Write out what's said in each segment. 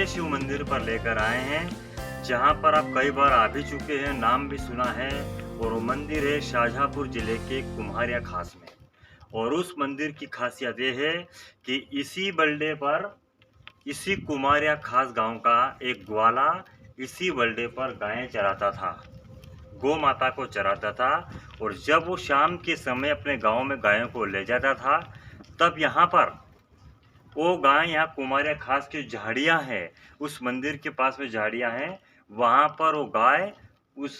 शिव मंदिर पर लेकर आए हैं, जहां पर आप कई बार आ भी चुके हैं, नाम भी सुना है। और वो मंदिर है शाहजहाँपुर जिले के कुम्हारिया खास में। और उस मंदिर की खासियत ये है कि इसी बल्डे पर, इसी कुम्हारिया खास गांव का एक ग्वाला इसी बल्डे पर गायें चराता था, गौ माता को चराता था। और जब वो शाम के समय अपने गांव में गायों को ले जाता था, तब यहाँ पर वो गाय, यहाँ कुमारिया खास की झाड़ियाँ हैं, उस मंदिर के पास में झाड़ियाँ हैं, वहाँ पर वो गाय उस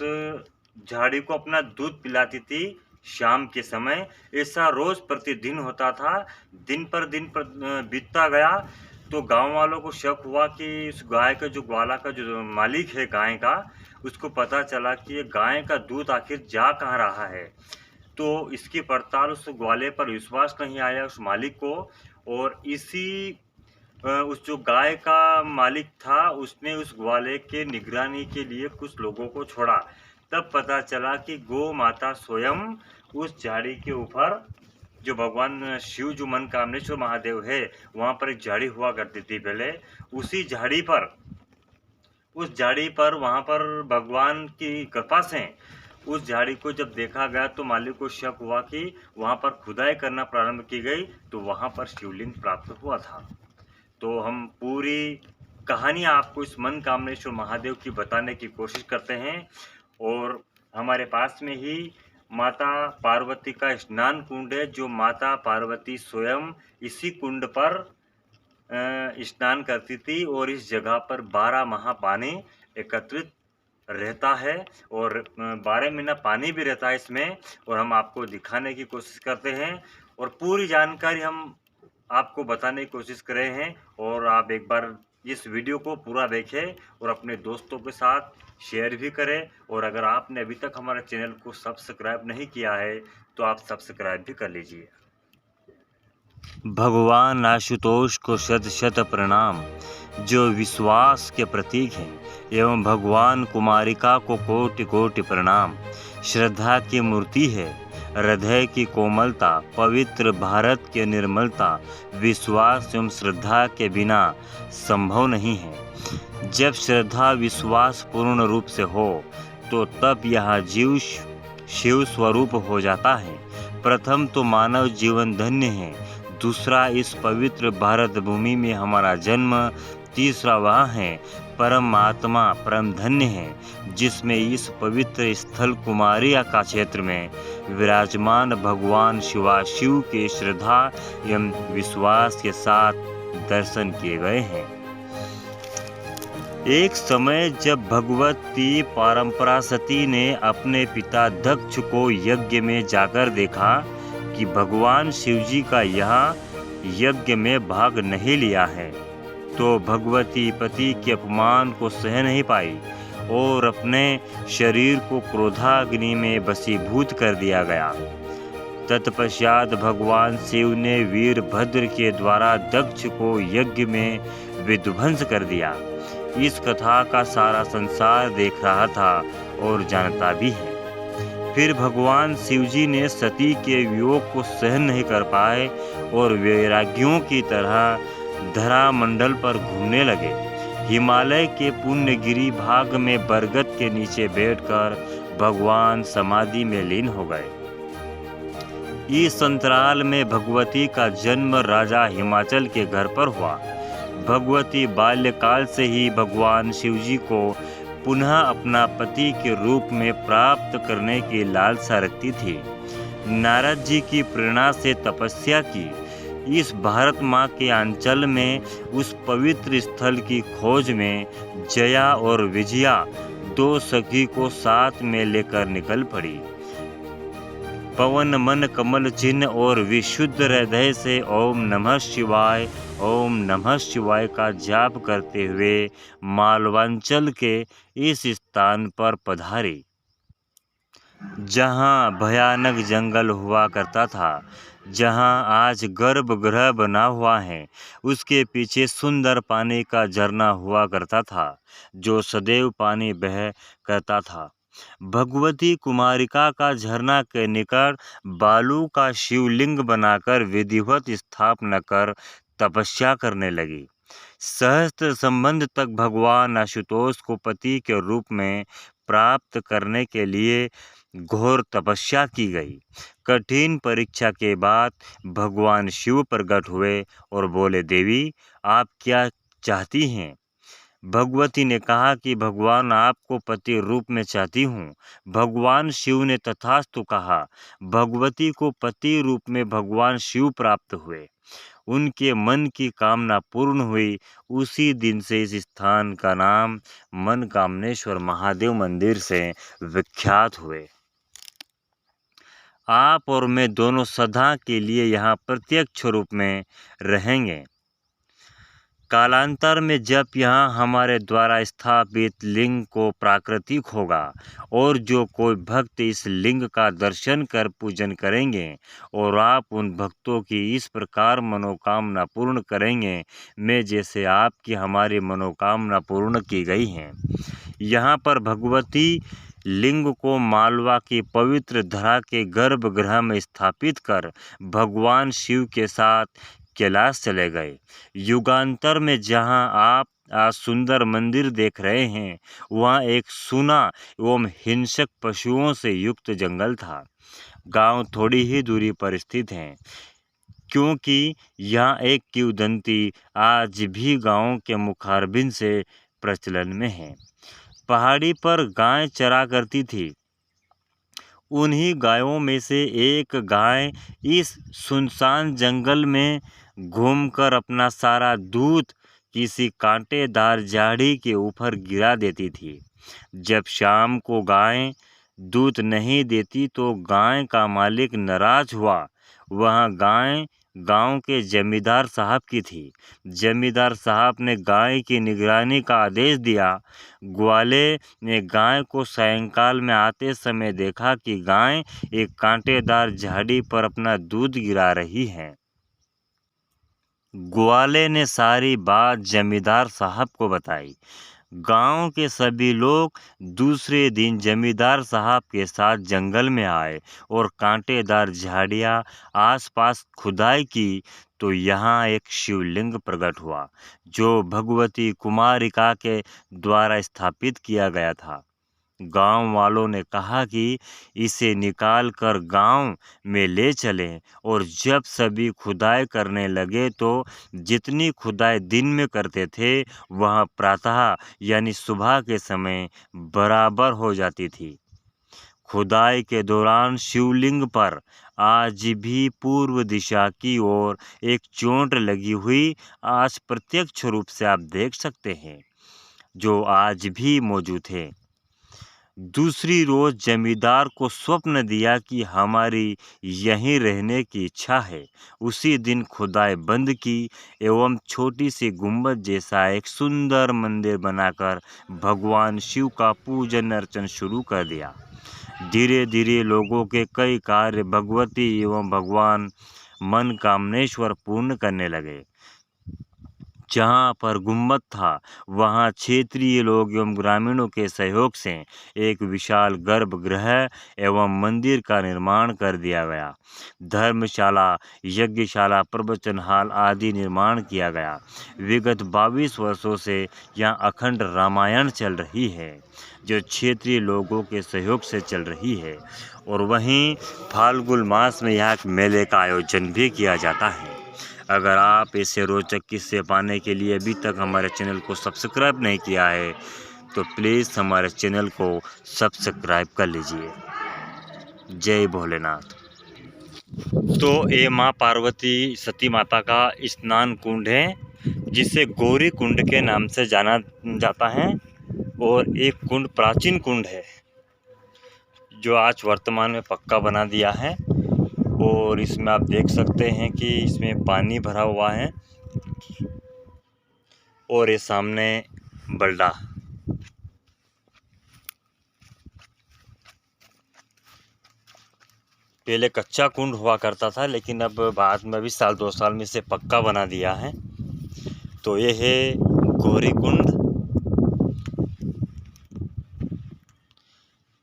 झाड़ी को अपना दूध पिलाती थी शाम के समय। ऐसा रोज प्रतिदिन होता था। दिन पर बीतता गया तो गांव वालों को शक हुआ कि उस गाय का, जो ग्वाला का जो मालिक है गाय का, उसको पता चला कि ये गाय का दूध आखिर जा कहाँ रहा है। तो इसकी पड़ताल, उस ग्वाले पर विश्वास नहीं आया उस मालिक को। और उस जो गाय का मालिक था, उसने उस ग्वाले के निगरानी के लिए कुछ लोगों को छोड़ा। तब पता चला कि गौ माता स्वयं उस झाड़ी के ऊपर, जो भगवान शिव, जो मनकामनेश्वर महादेव है, वहाँ पर एक झाड़ी हुआ करती थी पहले, उसी झाड़ी पर, उस झाड़ी पर, वहाँ पर भगवान की कृपा से उस झाड़ी को जब देखा गया तो मालिक को शक हुआ कि वहाँ पर खुदाई करना प्रारंभ की गई, तो वहाँ पर शिवलिंग प्राप्त हुआ था। तो हम पूरी कहानी आपको इस मनकामनेश्वर महादेव की बताने की कोशिश करते हैं। और हमारे पास में ही माता पार्वती का स्नान कुंड है, जो माता पार्वती स्वयं इसी कुंड पर स्नान करती थी। और इस जगह पर 12 माह पानी एकत्रित रहता है, और 12 महीना पानी भी रहता है इसमें। और हम आपको दिखाने की कोशिश करते हैं, और पूरी जानकारी हम आपको बताने की कोशिश कर रहे हैं। और आप एक बार इस वीडियो को पूरा देखें और अपने दोस्तों के साथ शेयर भी करें। और अगर आपने अभी तक हमारे चैनल को सब्सक्राइब नहीं किया है तो आप सब्सक्राइब भी कर लीजिए। भगवान आशुतोष को शत शत प्रणाम, जो विश्वास के प्रतीक हैं, एवं भगवान कुमारिका को कोटि कोटि प्रणाम। श्रद्धा की मूर्ति है, हृदय की कोमलता, पवित्र भारत की निर्मलता, विश्वास एवं श्रद्धा के बिना संभव नहीं है। जब श्रद्धा विश्वास पूर्ण रूप से हो तो तब यह जीव शिव स्वरूप हो जाता है। प्रथम तो मानव जीवन धन्य है, दूसरा इस पवित्र भारत भूमि में हमारा जन्म, तीसरा वह है परमात्मा परम धन्य है, जिसमें इस पवित्र स्थल कुमारिया का क्षेत्र में विराजमान भगवान शिवाशिव के श्रद्धा एवं विश्वास के साथ दर्शन किए गए हैं। एक समय जब भगवती परम्परासती ने अपने पिता दक्ष को यज्ञ में जाकर देखा कि भगवान शिवजी का यहाँ यज्ञ में भाग नहीं लिया है, तो भगवती पति के अपमान को सह नहीं पाई और अपने शरीर को क्रोधाग्नि में भस्मीभूत कर दिया गया। तत्पश्चात भगवान शिव ने वीरभद्र के द्वारा दक्ष को यज्ञ में विध्वंस कर दिया। इस कथा का सारा संसार देख रहा था और जानता भी है। फिर भगवान शिवजी ने सती के वियोग को सहन नहीं कर पाए और वैरागियों की तरह धरा मंडल पर घूमने लगे। हिमालय के पुण्यगिरी भाग में बरगद के नीचे बैठकर भगवान समाधि में लीन हो गए। इस अंतराल में भगवती का जन्म राजा हिमाचल के घर पर हुआ। भगवती बाल्यकाल से ही भगवान शिवजी को पुनः अपना पति के रूप में प्राप्त करने की लालसा रखती थी। नारद जी की प्रेरणा से तपस्या की। इस भारत माँ के अंचल में उस पवित्र स्थल की खोज में जया और विजया दो सखी को साथ में लेकर निकल पड़ी। पवन मन कमल चिन्ह और विशुद्ध हृदय से ओम नमः शिवाय का जाप करते हुए मालवांचल के इस स्थान पर पधारी, जहाँ भयानक जंगल हुआ करता था, जहाँ आज गर्भगृह बना हुआ है। उसके पीछे सुंदर पानी का झरना हुआ करता था, जो सदैव पानी बह करता था। भगवती कुमारिका का झरना के निकट बालू का शिवलिंग बनाकर विधिवत स्थापना कर तपस्या करने लगी। सहस्त्र संबंध तक भगवान आशुतोष को पति के रूप में प्राप्त करने के लिए घोर तपस्या की गई। कठिन परीक्षा के बाद भगवान शिव प्रकट हुए और बोले, देवी आप क्या चाहती हैं? भगवती ने कहा कि भगवान आपको पति रूप में चाहती हूँ। भगवान शिव ने तथास्तु कहा। भगवती को पति रूप में भगवान शिव प्राप्त हुए। उनके मन की कामना पूर्ण हुई। उसी दिन से इस स्थान का नाम मनकामनेश्वर महादेव मंदिर से विख्यात हुए। आप और मैं दोनों सदा के लिए यहाँ प्रत्यक्ष रूप में रहेंगे। कालांतर में जब यहाँ हमारे द्वारा स्थापित लिंग को प्राकृतिक होगा और जो कोई भक्त इस लिंग का दर्शन कर पूजन करेंगे और आप उन भक्तों की इस प्रकार मनोकामना पूर्ण करेंगे, मैं जैसे आपकी हमारी मनोकामना पूर्ण की गई हैं। यहाँ पर भगवती लिंग को मालवा की पवित्र धरा के गर्भगृह में स्थापित कर भगवान शिव के साथ कैलाश चले गए। युगांतर में जहां आप आज सुंदर मंदिर देख रहे हैं, वहां एक सूना एवं हिंसक पशुओं से युक्त जंगल था। गांव थोड़ी ही दूरी पर स्थित है, क्योंकि यहाँ एक किंवदंती आज भी गांव के मुखारबिन से प्रचलन में है। पहाड़ी पर गाय चरा करती थी। उन्हीं गायों में से एक गाय इस सुनसान जंगल में घूमकर अपना सारा दूध किसी कांटेदार झाड़ी के ऊपर गिरा देती थी। जब शाम को गाय दूध नहीं देती तो गाय का मालिक नाराज हुआ। वह गाय गांव के जमींदार साहब की थी। जमींदार साहब ने गाय की निगरानी का आदेश दिया। ग्वाले ने गाय को सायंकाल में आते समय देखा कि गाय एक कांटेदार झाड़ी पर अपना दूध गिरा रही है। ग्वाले ने सारी बात जमींदार साहब को बताई। गांव के सभी लोग दूसरे दिन जमींदार साहब के साथ जंगल में आए और कांटेदार झाड़ियां आसपास खुदाई की तो यहाँ एक शिवलिंग प्रकट हुआ, जो भगवती कुमारिका के द्वारा स्थापित किया गया था। गांव वालों ने कहा कि इसे निकाल कर गांव में ले चलें, और जब सभी खुदाई करने लगे तो जितनी खुदाई दिन में करते थे वह प्रातः यानी सुबह के समय बराबर हो जाती थी। खुदाई के दौरान शिवलिंग पर आज भी पूर्व दिशा की ओर एक चोट लगी हुई आज प्रत्यक्ष रूप से आप देख सकते हैं, जो आज भी मौजूद है। दूसरी रोज जमींदार को स्वप्न दिया कि हमारी यहीं रहने की इच्छा है। उसी दिन खुदाई बंद की एवं छोटी सी गुंबद जैसा एक सुंदर मंदिर बनाकर भगवान शिव का पूजन अर्चन शुरू कर दिया। धीरे धीरे लोगों के कई कार्य भगवती एवं भगवान मनकामनेश्वर पूर्ण करने लगे। जहाँ पर गुम्बद था वहाँ क्षेत्रीय लोग एवं ग्रामीणों के सहयोग से एक विशाल गर्भगृह एवं मंदिर का निर्माण कर दिया गया। धर्मशाला, यज्ञशाला, प्रवचन हॉल आदि निर्माण किया गया। विगत 22 वर्षों से यहाँ अखंड रामायण चल रही है, जो क्षेत्रीय लोगों के सहयोग से चल रही है। और वहीं फाल्गुन मास में यहाँ मेले का आयोजन भी किया जाता है। अगर आप ऐसे रोचक किस्से पाने के लिए अभी तक हमारे चैनल को सब्सक्राइब नहीं किया है तो प्लीज़ हमारे चैनल को सब्सक्राइब कर लीजिए। जय भोलेनाथ। तो ये माँ पार्वती सती माता का स्नान कुंड है, जिसे गौरी कुंड के नाम से जाना जाता है। और एक कुंड प्राचीन कुंड है, जो आज वर्तमान में पक्का बना दिया है। और इसमें आप देख सकते हैं कि इसमें पानी भरा हुआ है। और ये सामने बल्डा, पहले कच्चा कुंड हुआ करता था, लेकिन अब बाद में भी साल 2 साल में इसे पक्का बना दिया है। तो ये है गौरी कुंड।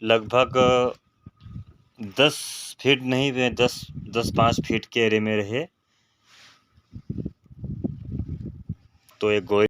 लगभग 10 फीट नहीं, 10-5 फीट के एरिया में रहे। तो एक गौरी